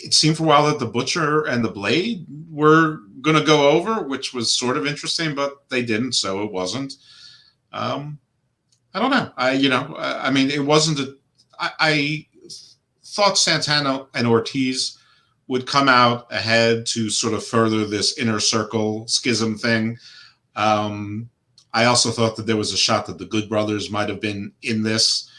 it seemed for a while that the Butcher and the Blade were going to go over, which was sort of interesting, but they didn't, so it wasn't. I don't know. I mean, it wasn't I thought Santana and Ortiz would come out ahead to sort of further this inner circle schism thing. I also thought that there was a shot that the Good Brothers might have been in this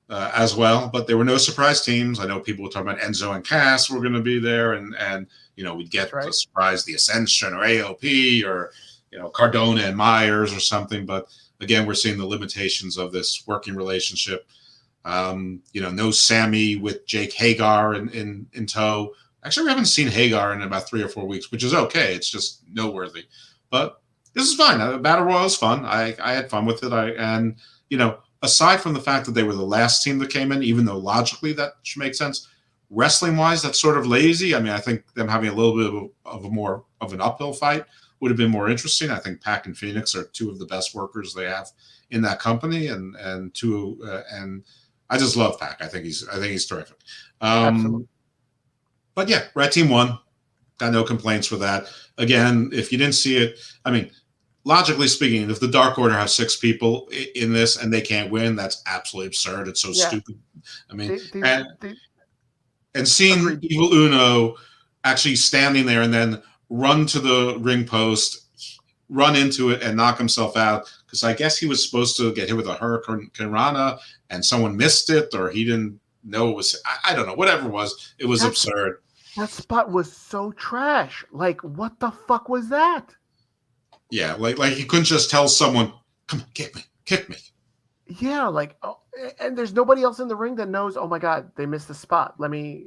as well, but there were no surprise teams. I know people were talking about Enzo and Cass were going to be there, and we'd get the surprise, the Ascension or AOP or Cardona and Myers or something. But again, we're seeing the limitations of this working relationship. No Sammy with Jake Hagar in tow. Actually, we haven't seen Hagar in about 3 or 4 weeks, which is okay. It's just noteworthy. But this is fine. Battle Royal is fun. I had fun with it. Aside from the fact that they were the last team that came in, even though logically that should make sense, wrestling-wise, that's sort of lazy. I mean, I think them having a little bit of an uphill fight would have been more interesting. I think Pac and Phoenix are two of the best workers they have in that company, and I just love Pac. I think he's terrific. Absolutely. But yeah, Red Team won. Got no complaints with that. Again, if you didn't see it, I mean, logically speaking, if the Dark Order have 6 people in this and they can't win, that's absolutely absurd. It's so stupid. I mean, and seeing agreed. Evil Uno actually standing there and then run to the ring post, run into it and knock himself out, because I guess he was supposed to get hit with a Hurricane Rana and someone missed it, or he didn't know it was, I don't know, whatever it was. It was absurd. That spot was so trash. Like, what the fuck was that? Yeah, like he couldn't just tell someone, "Come on, kick me." Yeah, and there's nobody else in the ring that knows. Oh my god, they missed the spot. Let me,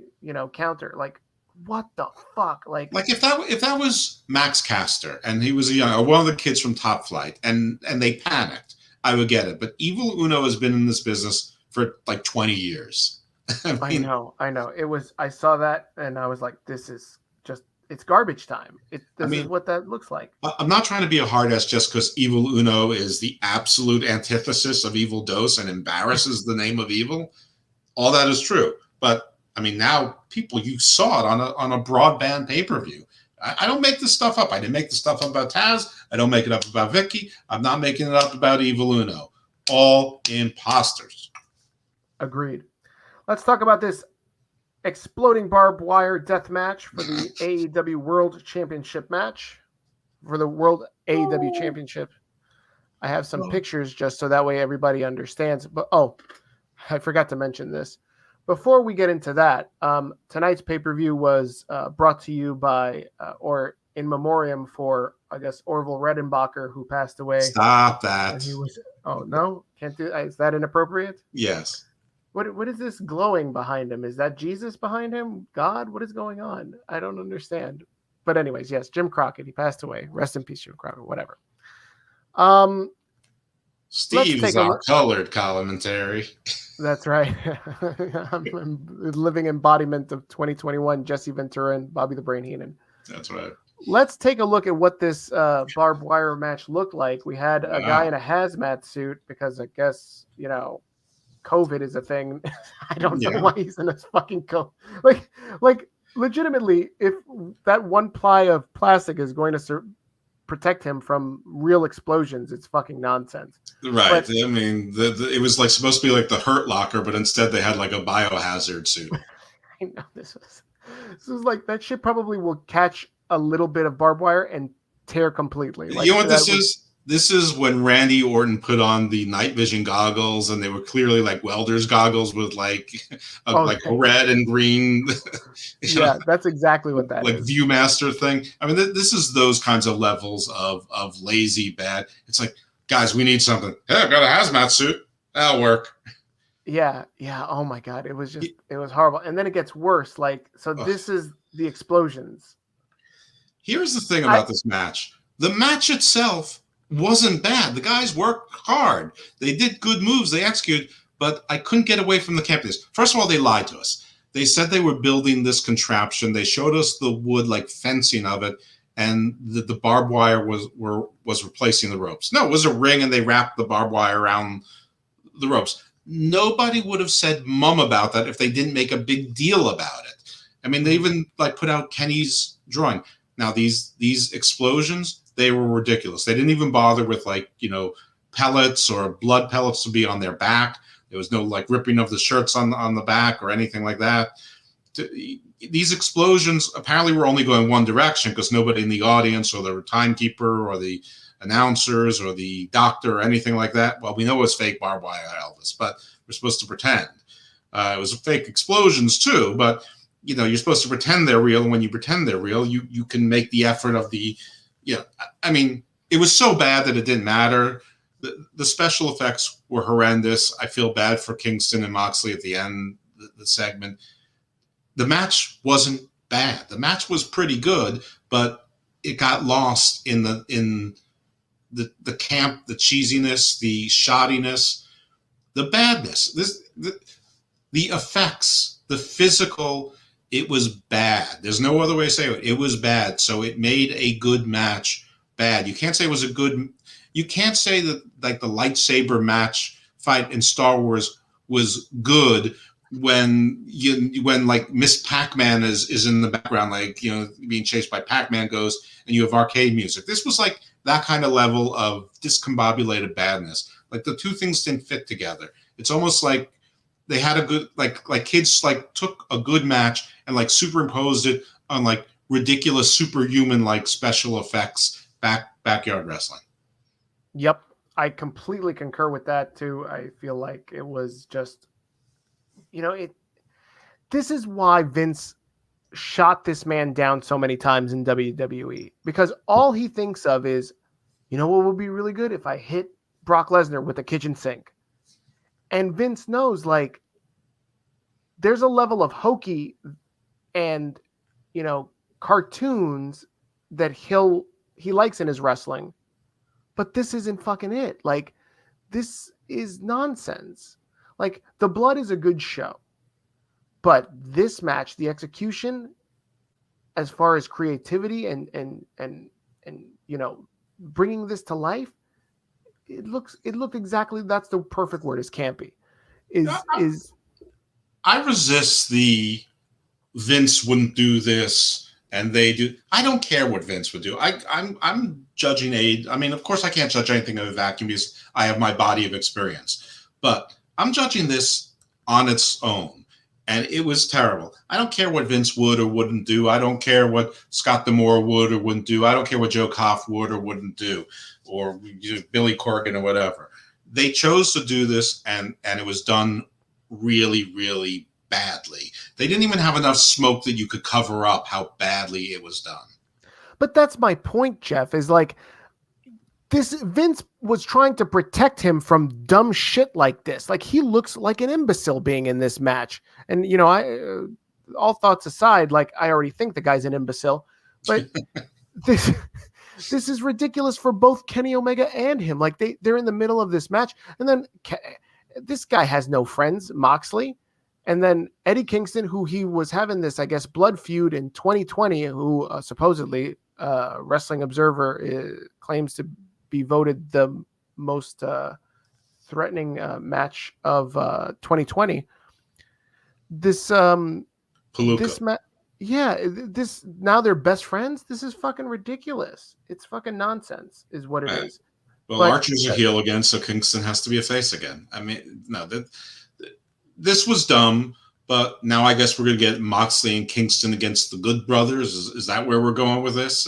counter. Like, what the fuck? Like if that was Max Caster and he was one of the kids from Top Flight, and they panicked, I would get it. But Evil Uno has been in this business for like 20 years. I know. I saw that and I was like, this is just, it's garbage time. This is what that looks like. I'm not trying to be a hard ass just because Evil Uno is the absolute antithesis of Evil Dos and embarrasses the name of evil. All that is true. But I mean, now you saw it on a broadband pay-per-view. I don't make this stuff up. I didn't make the stuff up about Taz. I don't make it up about Vicky. I'm not making it up about Evil Uno. All imposters. Agreed. Let's talk about this exploding barbed wire death match for the AEW World Championship match. For the World AEW Championship. I have some pictures just so that way everybody understands. But I forgot to mention this. Before we get into that, tonight's pay-per-view was brought to you by, or in memoriam for, I guess, Orville Redenbacher, who passed away. Stop that. And he was, no? Can't do. Is that inappropriate? Yes. What is this glowing behind him? Is that Jesus behind him? God? What is going on? I don't understand. But anyways, yes, Jim Crockett. He passed away. Rest in peace, Jim Crockett. Whatever. Steve's our colored commentary. That's right. I'm living embodiment of 2021, Jesse Ventura and Bobby the Brain Heenan. That's right. Let's take a look at what this barbed wire match looked like. We had a guy in a hazmat suit because I guess, COVID is a thing. I don't know why he's in a fucking coat. Like legitimately, if that one ply of plastic is going to protect him from real explosions, it's fucking nonsense. Right. But, I mean, it was like supposed to be like the Hurt Locker, but instead they had like a biohazard suit. I know this is like that shit probably will catch a little bit of barbed wire and tear completely. Like, you know what this is? This is when Randy Orton put on the night vision goggles, and they were clearly like welder's goggles with like red and green. That's exactly what that is. Like Viewmaster thing. I mean, this is those kinds of levels of lazy bad. It's like, guys, we need something. Hey, I've got a hazmat suit. That'll work. Yeah. Oh my God. It was horrible. And then it gets worse. This is the explosions. Here's the thing about this match. The match itself wasn't bad. The guys worked hard. They did good moves. They executed, but I couldn't get away from the campiness. First of all, they lied to us. They said they were building this contraption. They showed us the wood fencing of it, and the barbed wire was replacing the ropes. No, it was a ring, and they wrapped the barbed wire around the ropes. Nobody would have said mum about that if they didn't make a big deal about it. I mean, they even like put out Kenny's drawing. Now these explosions, they were ridiculous. They didn't even bother with like, you know, pellets or blood pellets to be on their back. There was no like ripping of the shirts on the back or anything like that. These explosions apparently were only going one direction because nobody in the audience or the timekeeper or the announcers or the doctor or anything like that. Well, we know it was fake barbed wire Elvis, but we're supposed to pretend. It was fake explosions too, but you know, you're supposed to pretend they're real. And when you pretend they're real, you can make the effort of the, you know, I mean, it was so bad that it didn't matter. The special effects were horrendous. I feel bad for Kingston and Moxley at the end, the segment. The match wasn't bad. The match was pretty good, but it got lost in the camp, the cheesiness, the shoddiness, the badness. The effects, the physical, it was bad. There's no other way to say it. It was bad. So it made a good match bad. You can't say it was a good. You can't say that like the lightsaber match fight in Star Wars was good when like Miss Pac-Man is in the background, like, you know, being chased by Pac-Man goes, and you have arcade music. This was like that kind of level of discombobulated badness. Like the two things didn't fit together. It's almost like they had a good like kids like took a good match and like superimposed it on like ridiculous superhuman like special effects backyard wrestling. Yep, I completely concur with that too. I feel like it was just, you know, this is why Vince shot this man down so many times in WWE, because all he thinks of is, you know what would be really good if I hit Brock Lesnar with a kitchen sink. And Vince knows, like, there's a level of hokey and, you know, cartoons that he likes in his wrestling, but this isn't fucking it. Like, this is nonsense. Like, the Blood is a good show, but this match, the execution, as far as creativity and you know, bringing this to life, it looked exactly, that's the perfect word, is campy. I resist the Vince wouldn't do this and they do. I don't care what Vince would do. I'm judging I mean, of course I can't judge anything in a vacuum because I have my body of experience, but I'm judging this on its own. And it was terrible. I don't care what Vince would or wouldn't do. I don't care what Scott D'Amore would or wouldn't do. I don't care what Joe Koff would or wouldn't do, or Billy Corgan or whatever. They chose to do this, and it was done really, really badly. They didn't even have enough smoke that you could cover up how badly it was done. But that's my point, Jeff, is like, this Vince was trying to protect him from dumb shit like this. Like, he looks like an imbecile being in this match. And, you know, all thoughts aside, like, I already think the guy's an imbecile, but this is ridiculous for both Kenny Omega and him. Like, they're in the middle of this match, and then this guy has no friends, Moxley. And then Eddie Kingston, who he was having this, I guess, blood feud in 2020, who supposedly Wrestling Observer claims to be voted the most threatening match of 2020. This now they're best friends. This is fucking ridiculous. It's fucking nonsense, is what it is. Well, but Archer's a heel again, so Kingston has to be a face again. I mean, no, this was dumb. But now I guess we're going to get Moxley and Kingston against the Good Brothers. Is that where we're going with this?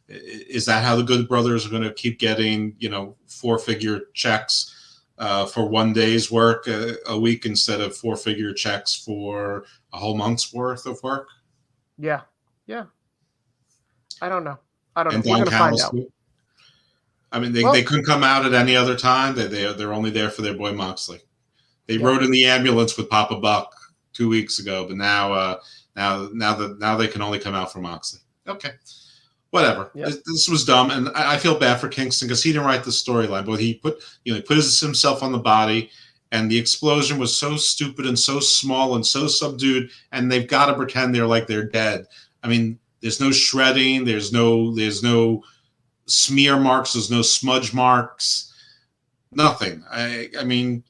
Is that how the Good Brothers are going to keep getting, you know, 4-figure checks for one day's work a week instead of 4-figure checks for a whole month's worth of work? Yeah. I don't know. We're going to find out. I mean, they couldn't come out at any other time. They're only there for their boy Moxley. They rode in the ambulance with Papa Buck 2 weeks ago, but now they can only come out for Moxley. Okay. Whatever. Yep. This was dumb, and I feel bad for Kingston because he didn't write the storyline, but he put himself on the body, and the explosion was so stupid and so small and so subdued, and they've got to pretend they're dead. I mean, there's no shredding, there's no smear marks, there's no smudge marks, nothing. I mean,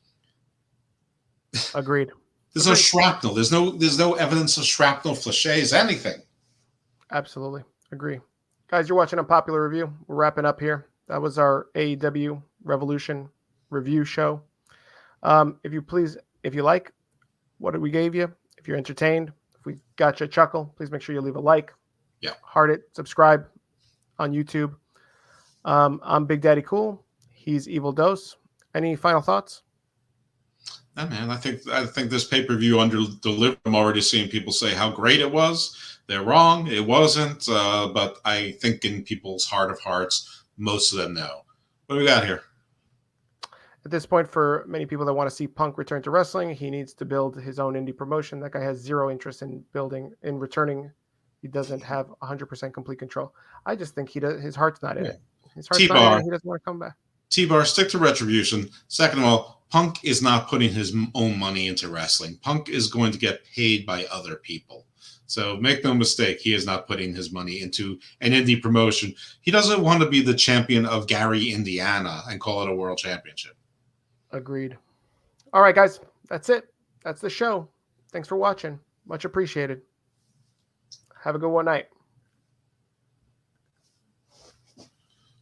agreed. There's no shrapnel. There's no evidence of shrapnel, flashes, anything. Absolutely. Agree. Guys, you're watching Unpopular Review. We're wrapping up here. That was our AEW Revolution review show. If you like what we gave you, if you're entertained, if we got you a chuckle, please make sure you leave a like. Yeah. Heart it, subscribe on YouTube. I'm Big Daddy Cool. He's Evil Dose. Any final thoughts? No, man, I think this pay-per-view under-delivered. I'm already seeing people say how great it was. They're wrong. It wasn't. But I think in people's heart of hearts, most of them know. What do we got here? At this point, for many people that want to see Punk return to wrestling, he needs to build his own indie promotion. That guy has zero interest in returning. He doesn't have 100% complete control. I just think his heart's not in it. His heart's not in it. He doesn't want to come back. T-Bar, stick to Retribution. Second of all, Punk is not putting his own money into wrestling. Punk is going to get paid by other people. So make no mistake, he is not putting his money into an indie promotion. He doesn't want to be the champion of Gary, Indiana, and call it a world championship. Agreed. All right, guys. That's it. That's the show. Thanks for watching. Much appreciated. Have a good one night.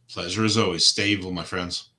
Pleasure as always. Stay evil, my friends.